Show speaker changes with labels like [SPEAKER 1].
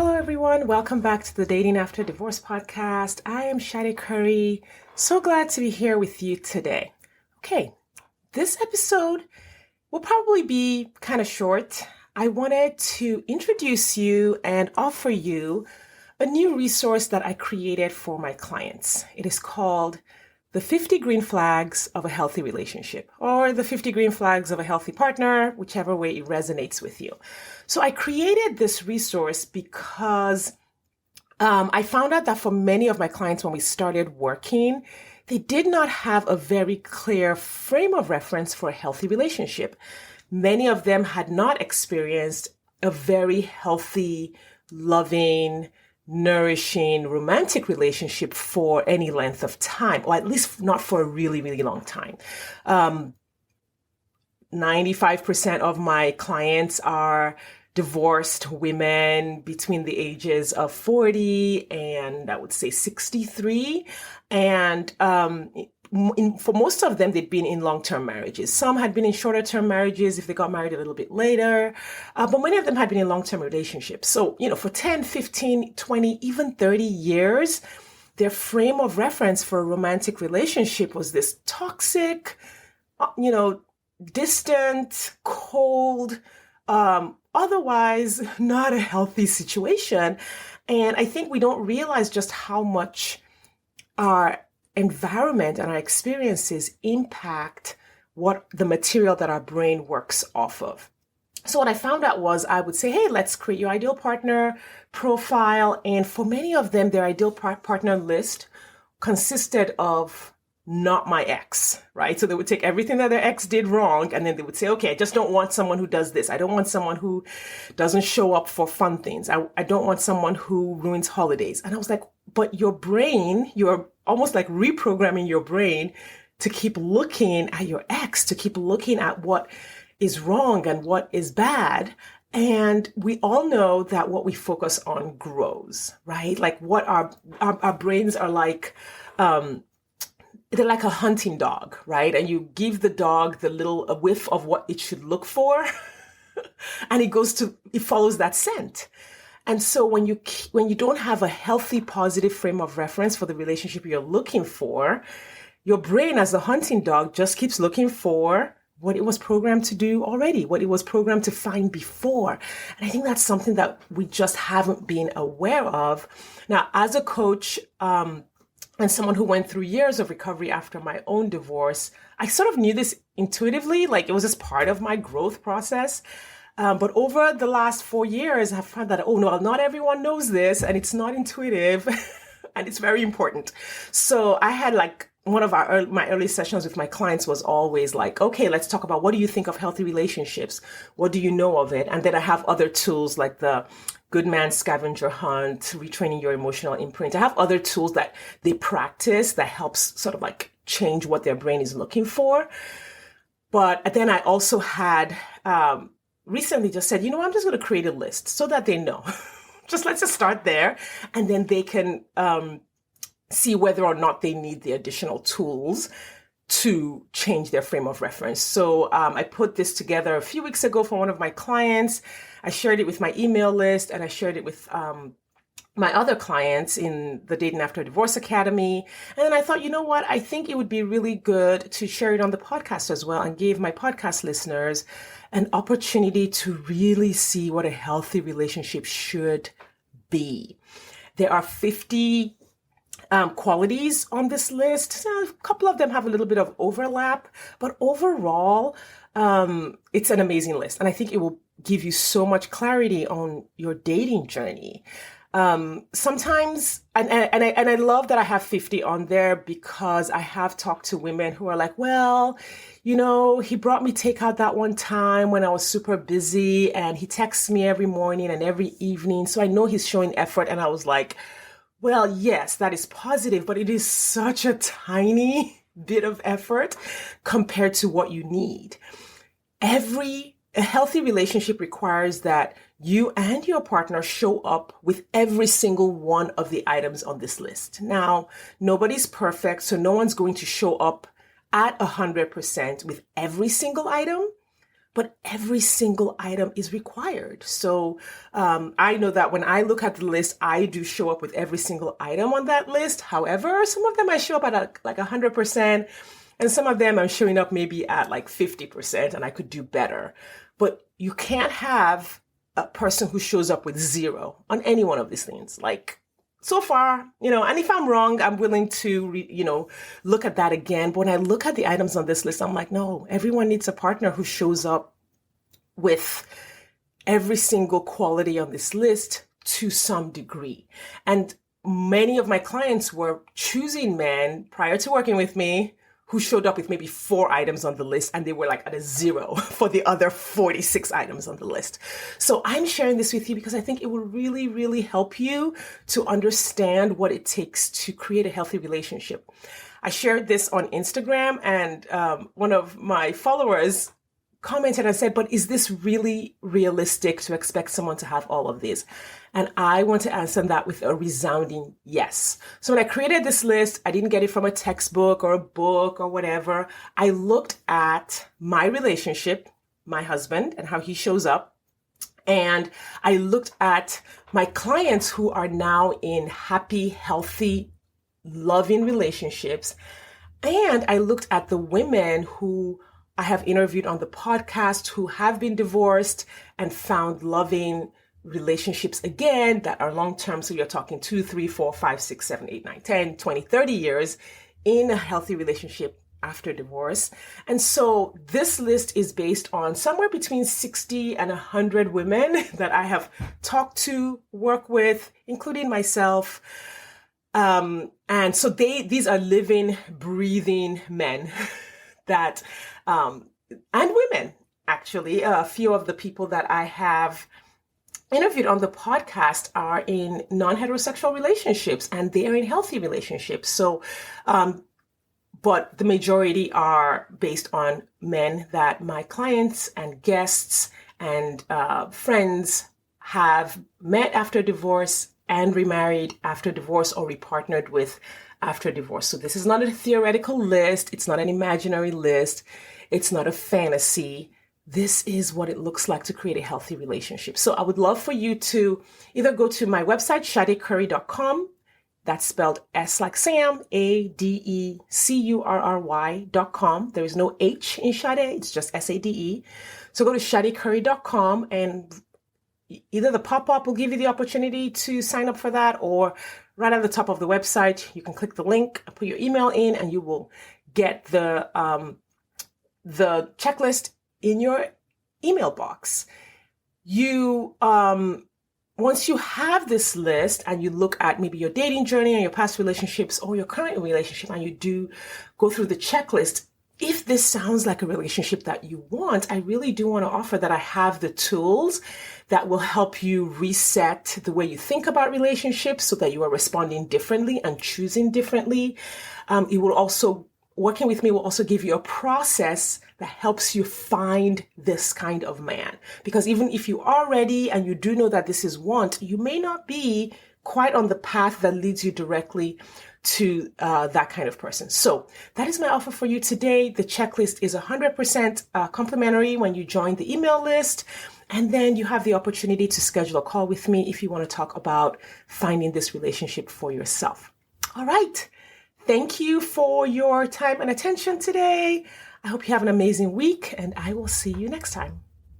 [SPEAKER 1] Hello, everyone. Welcome back to the Dating After Divorce podcast. I am Shadi Curry. So glad to be here with you today. Okay, this episode will probably be kind of short. I wanted to introduce you and offer you a new resource that I created for my clients. It is called the 50 Green Flags of a Healthy Relationship, or the 50 Green Flags of a Healthy Partner, whichever way it resonates with you. So I created this resource because I found out that for many of my clients, when we started working, they did not have a very clear frame of reference for a healthy relationship. Many of them had not experienced a very healthy, loving, nourishing romantic relationship for any length of time, or at least not for a really, really long time. 95% of my clients are divorced women between the ages of 40 and I would say 63. And for most of them, they'd been in long-term marriages. Some had been in shorter-term marriages if they got married a little bit later. But many of them had been in long-term relationships. So, for 10, 15, 20, even 30 years, their frame of reference for a romantic relationship was this toxic, distant, cold, otherwise not a healthy situation. And I think we don't realize just how much our environment and our experiences impact what the material that our brain works off of. So what I found out was I would say, hey, let's create your ideal partner profile. And for many of them, their ideal partner list consisted of not my ex, right? So they would take everything that their ex did wrong, and then they would say, okay, I just don't want someone who does this. I don't want someone who doesn't show up for fun things. I don't want someone who ruins holidays. And I was like, but your brain, you're almost like reprogramming your brain to keep looking at your ex, to keep looking at what is wrong and what is bad. And we all know that what we focus on grows, right? Like what our brains are like, they're like a hunting dog, right? And you give the dog a whiff of what it should look for, and it follows that scent. And so when you don't have a healthy, positive frame of reference for the relationship you're looking for, your brain as a hunting dog just keeps looking for what it was programmed to do already, what it was programmed to find before. And I think that's something that we just haven't been aware of. Now, as a coach, and someone who went through years of recovery after my own divorce, I sort of knew this intuitively, like it was just part of my growth process. But over the last 4 years, I've found that, not everyone knows this, and it's not intuitive, and it's very important. So I had one of my early sessions with my clients was always like, okay, let's talk about what do you think of healthy relationships? What do you know of it? And then I have other tools like the Good Man Scavenger Hunt, retraining your emotional imprint. I have other tools that they practice that helps sort of like change what their brain is looking for. But then I also had recently just said, I'm just going to create a list so that they know. Let's just start there. And then they can see whether or not they need the additional tools to change their frame of reference. So I put this together a few weeks ago for one of my clients. I shared it with my email list, and I shared it with my other clients in the Dating After Divorce Academy. And then I thought, I think it would be really good to share it on the podcast as well and give my podcast listeners an opportunity to really see what a healthy relationship should be. There are 50 qualities on this list. So a couple of them have a little bit of overlap, but overall, it's an amazing list. And I think it will give you so much clarity on your dating journey. Sometimes, and I love that I have 50 on there because I have talked to women who are like, well, he brought me takeout that one time when I was super busy, and he texts me every morning and every evening. So I know he's showing effort. And I was like, well, yes, that is positive, but it is such a tiny bit of effort compared to what you need. A healthy relationship requires that you and your partner show up with every single one of the items on this list. Now, nobody's perfect, so no one's going to show up at 100% with every single item, but every single item is required. So I know that when I look at the list, I do show up with every single item on that list. However, some of them I show up at like 100%, and some of them I'm showing up maybe at like 50%, and I could do better. But you can't have a person who shows up with zero on any one of these things. Like, so far, and if I'm wrong, I'm willing to, look at that again. But when I look at the items on this list, I'm like, no, everyone needs a partner who shows up with every single quality on this list to some degree. And many of my clients were choosing men prior to working with me who showed up with maybe 4 items on the list, and they were like at a 0 for the other 46 items on the list. So I'm sharing this with you because I think it will really, really help you to understand what it takes to create a healthy relationship. I shared this on Instagram, and one of my followers commented and said, but is this really realistic to expect someone to have all of these? And I want to answer that with a resounding yes. So when I created this list, I didn't get it from a textbook or a book or whatever. I looked at my relationship, my husband, and how he shows up. And I looked at my clients who are now in happy, healthy, loving relationships. And I looked at the women who I have interviewed on the podcast who have been divorced and found loving relationships again that are long-term. So you're talking 2, 3, 4, 5, 6, 7, 8, 9, 10, 20, 30 years in a healthy relationship after divorce. And so this list is based on somewhere between 60 and 100 women that I have talked to, work with, including myself. And so these are living, breathing men that, and women, actually. A few of the people that I have interviewed on the podcast are in non-heterosexual relationships, and they are in healthy relationships. So, but the majority are based on men that my clients and guests and friends have met after divorce and remarried after divorce or repartnered with after divorce. So this is not a theoretical list. It's not an imaginary list. It's not a fantasy. This is what it looks like to create a healthy relationship. So I would love for you to either go to my website, SadeCurry.com. That's spelled S like Sam, ADECURRY.com. There is no H in Sade. It's just SADE. So go to SadeCurry.com, and either the pop-up will give you the opportunity to sign up for that, or right at the top of the website, you can click the link, put your email in, and you will get the checklist in your email box. You, once you have this list and you look at maybe your dating journey and your past relationships or your current relationship, and you do go through the checklist, if this sounds like a relationship that you want, I really do want to offer that I have the tools that will help you reset the way you think about relationships so that you are responding differently and choosing differently. It will also, working with me will also give you a process that helps you find this kind of man. Because even if you are ready and you do know that this is want, you may not be quite on the path that leads you directly to that kind of person. So that is my offer for you today. The checklist is 100% complimentary when you join the email list. And then you have the opportunity to schedule a call with me if you want to talk about finding this relationship for yourself. All right. Thank you for your time and attention today. I hope you have an amazing week, and I will see you next time.